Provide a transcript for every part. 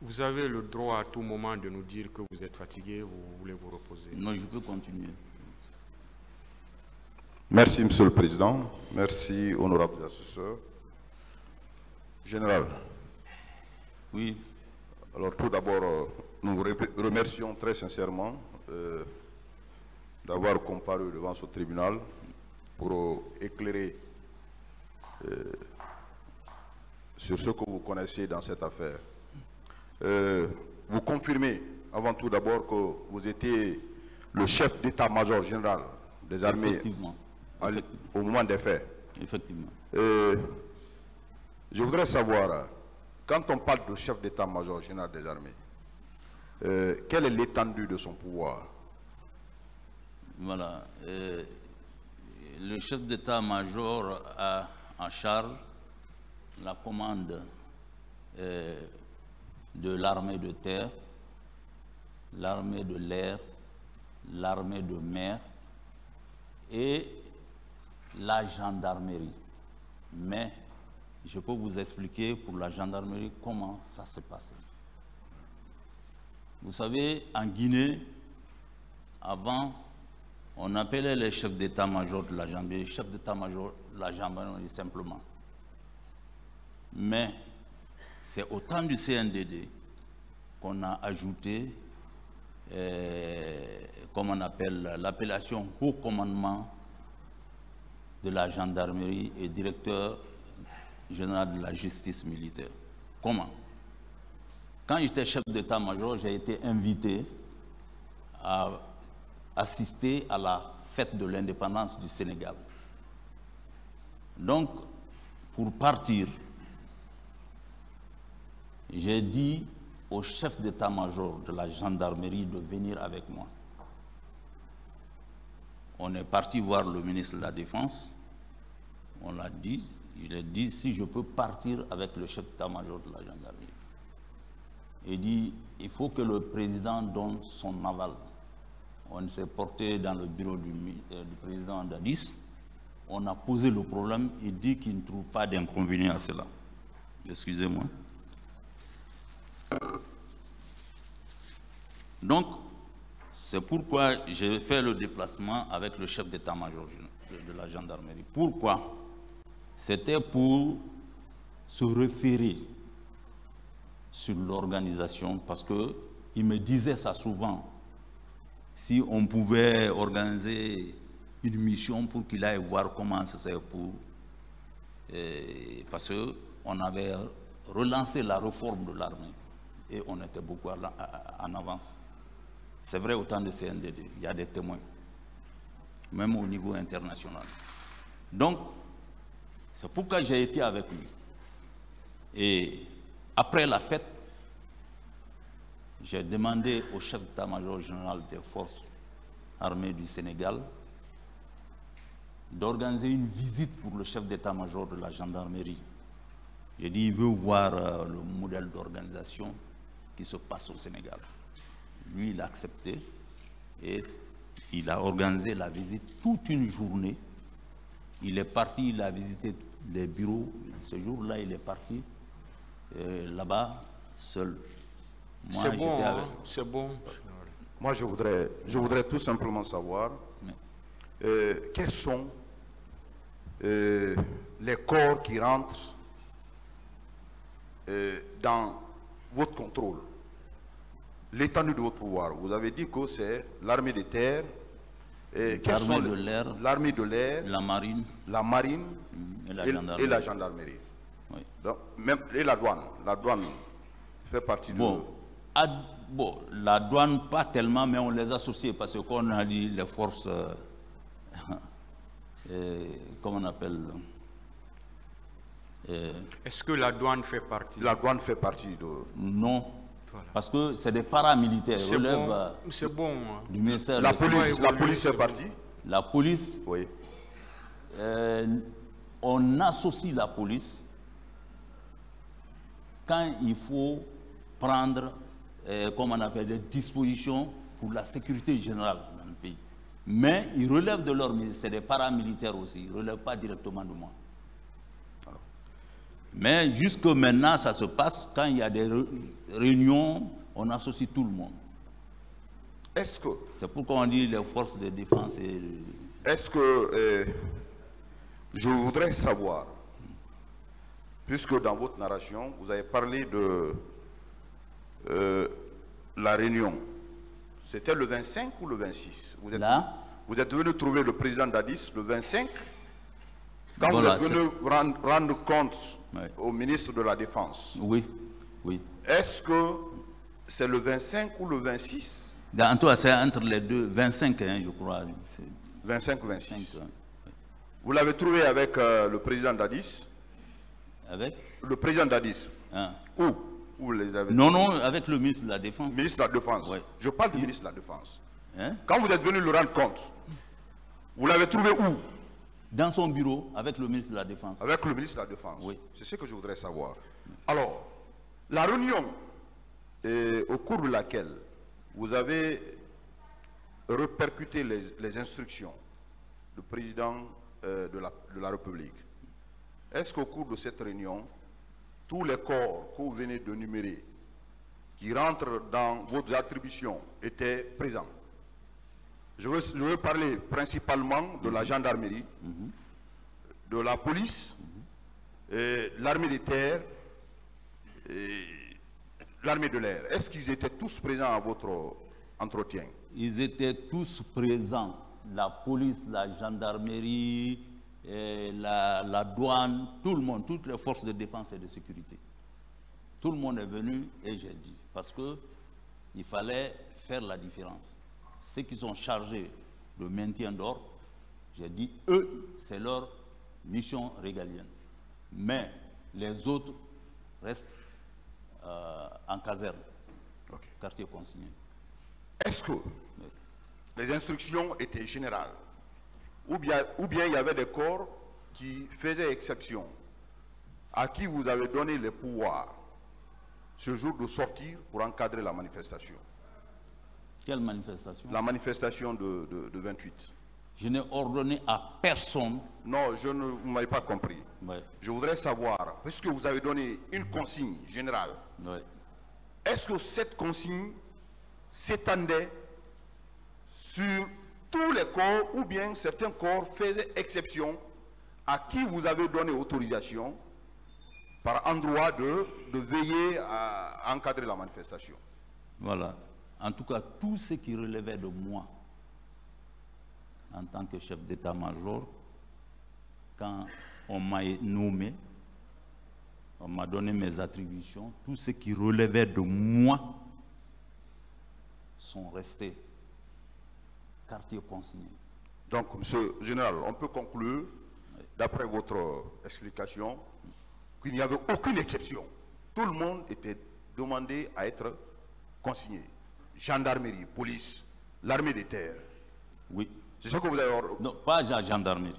Vous avez le droit à tout moment de nous dire que vous êtes fatigué, vous voulez vous reposer. Non, je peux continuer. Merci, Monsieur le Président. Merci, honorables assesseurs. Général. Oui. Alors, tout d'abord, nous vous remercions très sincèrement d'avoir comparu devant ce tribunal pour éclairer sur ce que vous connaissez dans cette affaire. Vous confirmez, avant tout d'abord, que vous étiez le chef d'état-major général des armées au moment des faits. Effectivement. Je voudrais savoir, quand on parle de chef d'état-major général des armées, quelle est l'étendue de son pouvoir? Voilà. Le chef d'état-major a en charge la commande de l'armée de terre, l'armée de l'air, l'armée de mer et la gendarmerie. Mais je peux vous expliquer pour la gendarmerie comment ça s'est passé. Vous savez, en Guinée, avant, on appelait les chefs d'état-major de la gendarmerie, chef d'état-major de la gendarmerie simplement. Mais c'est au temps du CNDD qu'on a ajouté, comme on appelle, l'appellation haut commandement de la gendarmerie et directeur général de la justice militaire. Comment? Quand j'étais chef d'état-major, j'ai été invité à assister à la fête de l'indépendance du Sénégal. Donc, pour partir, j'ai dit au chef d'état-major de la gendarmerie de venir avec moi. On est parti voir le ministre de la Défense. On l'a dit, il a dit si je peux partir avec le chef d'état-major de la gendarmerie. Il dit il faut que le président donne son aval. On s'est porté dans le bureau du président d'Addis. On a posé le problème. Il dit qu'il ne trouve pas d'inconvénient à cela. Excusez-moi. Donc, c'est pourquoi j'ai fait le déplacement avec le chef d'état-major de la gendarmerie. Pourquoi? C'était pour se référer sur l'organisation, parce qu'il me disait ça souvent. Si on pouvait organiser une mission pour qu'il aille voir comment c'est pour... parce qu'on avait relancé la réforme de l'armée et on était beaucoup en avance. C'est vrai au temps de CNDD, il y a des témoins, même au niveau international. Donc, c'est pourquoi j'ai été avec lui. Et après la fête, j'ai demandé au chef d'état-major général des forces armées du Sénégal d'organiser une visite pour le chef d'état-major de la gendarmerie. J'ai dit, il veut voir le modèle d'organisation qui se passe au Sénégal. Lui, il a accepté et il a organisé la visite toute une journée. Il est parti, il a visité les bureaux. Ce jour-là, il est parti là-bas seul. C'est bon, hein? C'est bon. Moi, je voudrais tout simplement savoir quels sont les corps qui rentrent dans votre contrôle, l'étendue de votre pouvoir. Vous avez dit que c'est l'armée de terre, l'armée de l'air, l'armée de l'air, la marine et la gendarmerie. Oui. Donc, même, et la douane. La douane fait partie de... Bon, la douane, pas tellement, mais on les associe parce qu'on a dit les forces, comment on appelle Est-ce que la douane fait partie? La douane fait partie de... Non, voilà. Parce que c'est des paramilitaires. C'est bon. Du ministère. La police fait partie? La police, oui. On associe la police quand il faut prendre, comme on appelle, des dispositions pour la sécurité générale dans le pays. Mais ils relèvent de leur ministère, c'est des paramilitaires aussi, ils ne relèvent pas directement de moi. Mais jusque maintenant, ça se passe quand il y a des réunions, on associe tout le monde. Est-ce que... C'est pourquoi on dit les forces de défense et... Est-ce que... je voudrais savoir, puisque dans votre narration, vous avez parlé de la réunion. C'était le 25 ou le 26? Vous êtes venu trouver le président Dadis le 25. Quand voilà, vous êtes venu rendre compte au ministre de la Défense. Oui, oui. Est-ce que c'est le 25 ou le 26? En tout cas, c'est entre les deux, 25, hein, je crois. 25 ou 26. Vous l'avez trouvé avec le président Dadis? Avec le président Dadis. Hein? Où vous les avez Non, non, avec le ministre de la Défense. Ministre de la Défense. Ouais. Je parle du ministre de la Défense. Hein? Quand vous êtes venu le rendre compte, vous l'avez trouvé où? Dans son bureau, avec le ministre de la Défense. Avec le ministre de la Défense. Oui. C'est ce que je voudrais savoir. Alors, la réunion au cours de laquelle vous avez répercuté les instructions du président de la République, est-ce qu'au cours de cette réunion, tous les corps que vous venez de numérer, qui rentrent dans vos attributions, étaient présents? Je veux parler principalement de la gendarmerie, de la police, l'armée des terres et l'armée de l'air. Est-ce qu'ils étaient tous présents à votre entretien? Ils étaient tous présents. La police, la gendarmerie, la douane, tout le monde, toutes les forces de défense et de sécurité. Tout le monde est venu et j'ai dit, parce qu'il fallait faire la différence. Ceux qui sont chargés de maintien d'ordre, j'ai dit, eux, c'est leur mission régalienne. Mais les autres restent en caserne, quartier consigné. Est-ce que les instructions étaient générales ou bien il y avait des corps qui faisaient exception, à qui vous avez donné les pouvoirs ce jour de sortir pour encadrer la manifestation? Quelle manifestation? La manifestation de 28. Je n'ai ordonné à personne. Non, vous ne m'avez pas compris. Ouais. Je voudrais savoir, puisque vous avez donné une consigne générale, ouais. Est-ce que cette consigne s'étendait sur tous les corps ou bien certains corps faisaient exception à qui vous avez donné autorisation par endroit de veiller à encadrer la manifestation? Voilà. En tout cas, tout ce qui relevait de moi, en tant que chef d'état-major, quand on m'a nommé, on m'a donné mes attributions, tout ce qui relevait de moi sont restés quartier consigné. Donc, monsieur le général, on peut conclure, d'après votre explication, qu'il n'y avait aucune exception. Tout le monde était demandé à être consigné. Gendarmerie, police, l'armée des terres. Oui. C'est ce que vous avez... Non, pas la gendarmerie.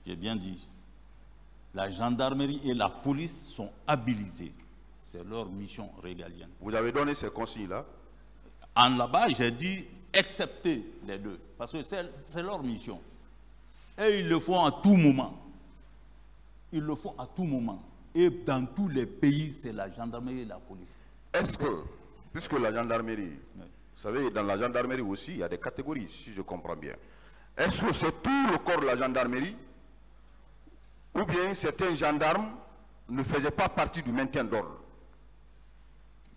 J'ai bien dit. La gendarmerie et la police sont habilitées. C'est leur mission régalienne. Vous avez donné ces consignes-là? En là-bas, j'ai dit excepté les deux. Parce que c'est leur mission. Et ils le font à tout moment. Ils le font à tout moment. Et dans tous les pays, c'est la gendarmerie et la police. Est-ce que, puisque la gendarmerie, oui. Vous savez, dans la gendarmerie aussi, il y a des catégories, si je comprends bien. Est-ce que c'est tout le corps de la gendarmerie ou bien certains gendarmes ne faisaient pas partie du maintien d'ordre?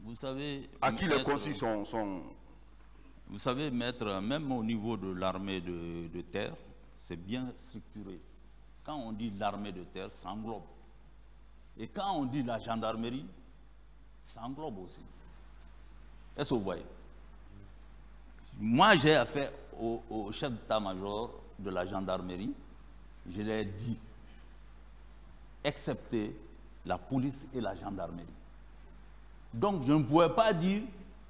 Vous savez... À qui les consignes sont... Vous savez, maître, même au niveau de l'armée de terre, c'est bien structuré. Quand on dit l'armée de terre, ça englobe. Et quand on dit la gendarmerie, ça englobe aussi. Est-ce que vous voyez? Moi, j'ai affaire au chef d'état-major de la gendarmerie. Je l'ai dit, excepté la police et la gendarmerie. Donc, je ne pouvais pas dire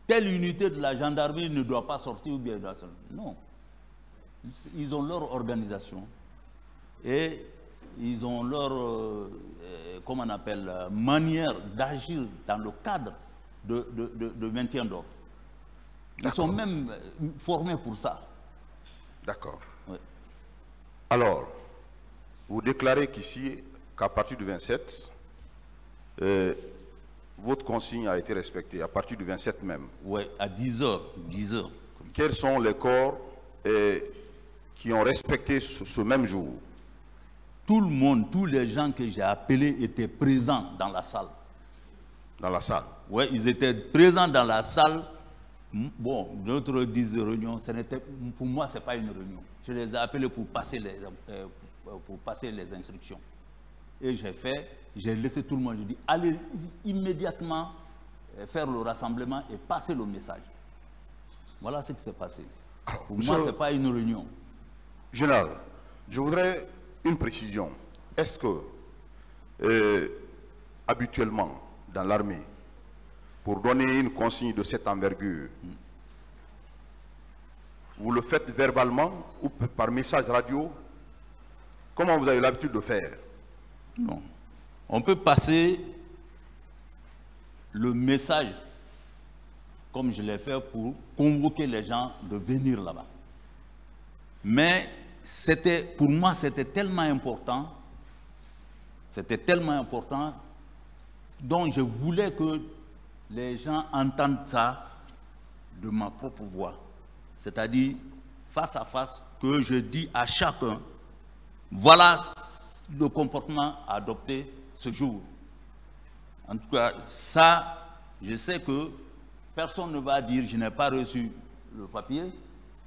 telle unité de la gendarmerie ne doit pas sortir ou bien doit sortir. Non. Ils ont leur organisation et ils ont leur, comment on appelle, manière d'agir dans le cadre de maintien d'ordre. Ils sont même formés pour ça. D'accord. Oui. Alors, vous déclarez qu'ici, qu'à partir du 27, votre consigne a été respectée à partir du 27 même. Oui, à 10 heures. Quels sont les corps qui ont respecté ce même jour? Tout le monde, tous les gens que j'ai appelés étaient présents dans la salle. Dans la salle? Oui, ils étaient présents dans la salle. Bon, d'autres disent réunion, pour moi, ce n'est pas une réunion. Je les ai appelés pour passer les instructions. Et j'ai laissé tout le monde, je dis, allez immédiatement faire le rassemblement et passer le message. Voilà ce qui s'est passé. Alors, pour moi, ce n'est pas une réunion. Général, je voudrais une précision. Est-ce que, habituellement, dans l'armée, pour donner une consigne de cette envergure, vous le faites verbalement ou par message radio? Comment vous avez l'habitude de faire? Non. On peut passer le message, comme je l'ai fait, pour convoquer les gens de venir là-bas. Mais pour moi, c'était tellement important, donc je voulais que les gens entendent ça de ma propre voix. C'est-à-dire, face à face, que je dis à chacun, voilà le comportement adopté ce jour. En tout cas, ça, je sais que personne ne va dire, je n'ai pas reçu le papier,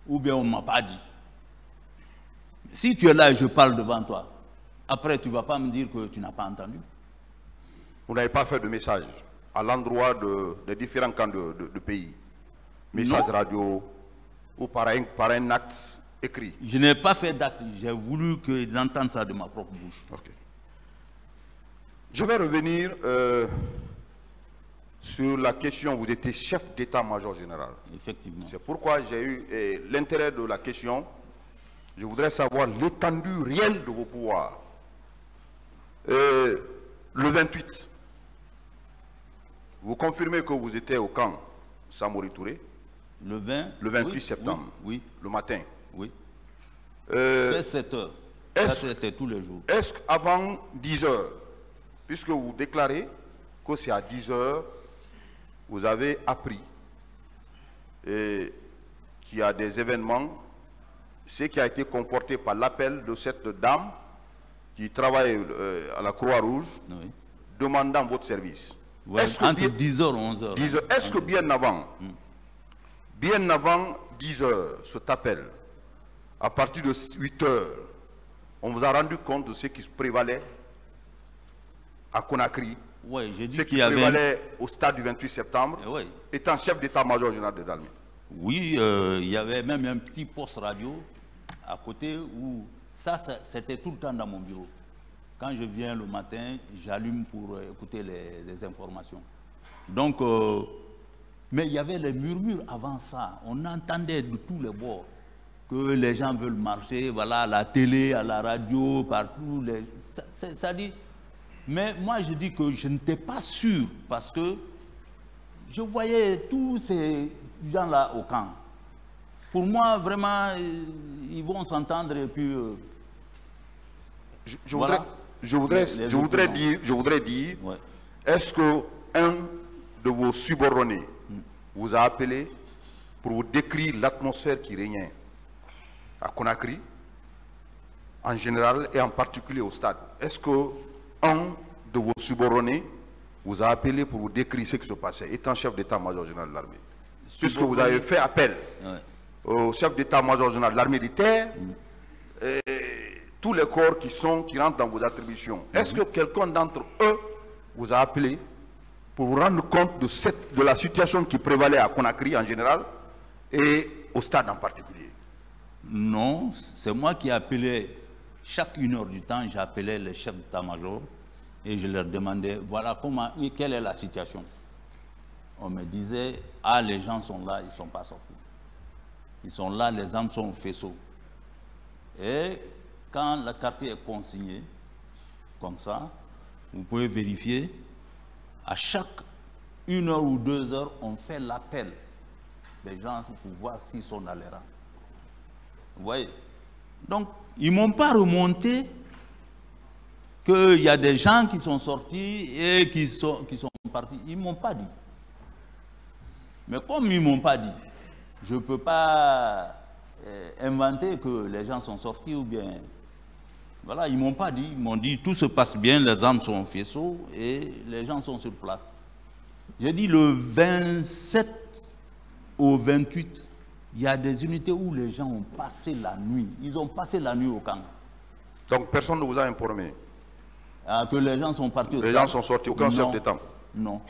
ou bien on ne m'a pas dit. Si tu es là et je parle devant toi, après tu ne vas pas me dire que tu n'as pas entendu. Vous n'avez pas fait de message à l'endroit des différents camps de pays? Message radio ou par un acte écrit? Je n'ai pas fait d'acte, j'ai voulu qu'ils entendent ça de ma propre bouche. Okay. Je vais revenir sur la question, vous étiez chef d'état-major général. Effectivement. C'est pourquoi j'ai eu l'intérêt de la question. Je voudrais savoir l'étendue réelle de vos pouvoirs. Le 28, vous confirmez que vous étiez au camp Samori Touré? Le 20? Le 28 septembre, oui. Le matin? Oui. Vers 7 heures. Ça, c'était tous les jours. Est-ce qu'avant 10 heures, puisque vous déclarez que c'est à 10 heures, vous avez appris qu'il y a des événements, ce qui a été conforté par l'appel de cette dame qui travaille à la Croix-Rouge, oui, demandant votre service? Ouais, entre 10h et 11h. Est-ce que bien avant 10 heures, cet appel, à partir de 8 heures, on vous a rendu compte de ce qui se prévalait à Conakry, ouais, j'ai dit ce qui prévalait au stade du 28 septembre, ouais, étant chef d'état-major général de l'armée? Oui, il y avait même un petit poste radio à côté où ça c'était tout le temps dans mon bureau. Quand je viens le matin, j'allume pour écouter les informations. Donc, mais il y avait les murmures avant ça. On entendait de tous les bords que les gens veulent marcher, voilà, à la télé, à la radio, partout. Ça dit. Mais moi, je dis que je n'étais pas sûr parce que je voyais tous ces gens-là au camp. Pour moi, vraiment, ils vont s'entendre et puis... Je voudrais dire, ouais, est-ce qu'un de vos subordonnés vous a appelé pour vous décrire l'atmosphère qui régnait à Conakry, en général et en particulier au stade? Est-ce qu'un de vos subordonnés vous a appelé pour vous décrire ce qui se passait, étant chef d'état-major général de l'armée? Puisque vous avez fait appel, ouais, au chef d'état-major général de l'armée de terre, tous les corps qui rentrent dans vos attributions. Est-ce que quelqu'un d'entre eux vous a appelé pour vous rendre compte de la situation qui prévalait à Conakry en général et au stade en particulier? Non, c'est moi qui appelais, chaque 1 heure du temps, j'appelais les chefs d'état-major et je leur demandais, voilà, quelle est la situation? On me disait, ah, les gens sont là, ils ne sont pas sortis. Ils sont là, les armes sont au faisceau. Et quand le quartier est consigné, comme ça, vous pouvez vérifier, à chaque 1 heure ou 2 heures, on fait l'appel des gens pour voir s'ils sont dans les rangs. Vous voyez? Donc, ils ne m'ont pas remonté qu'il y a des gens qui sont sortis et qui sont partis. Ils ne m'ont pas dit. Mais comme ils ne m'ont pas dit, je ne peux pas inventer que les gens sont sortis ou bien... Voilà, ils ne m'ont pas dit. Ils m'ont dit tout se passe bien, les armes sont au faisceau et les gens sont sur place. J'ai dit le 27 au 28, il y a des unités où les gens ont passé la nuit. Ils ont passé la nuit au camp. Donc personne ne vous a informé? Que les gens sont partis au camp. Les gens sont sortis, aucun chef d'État? Non.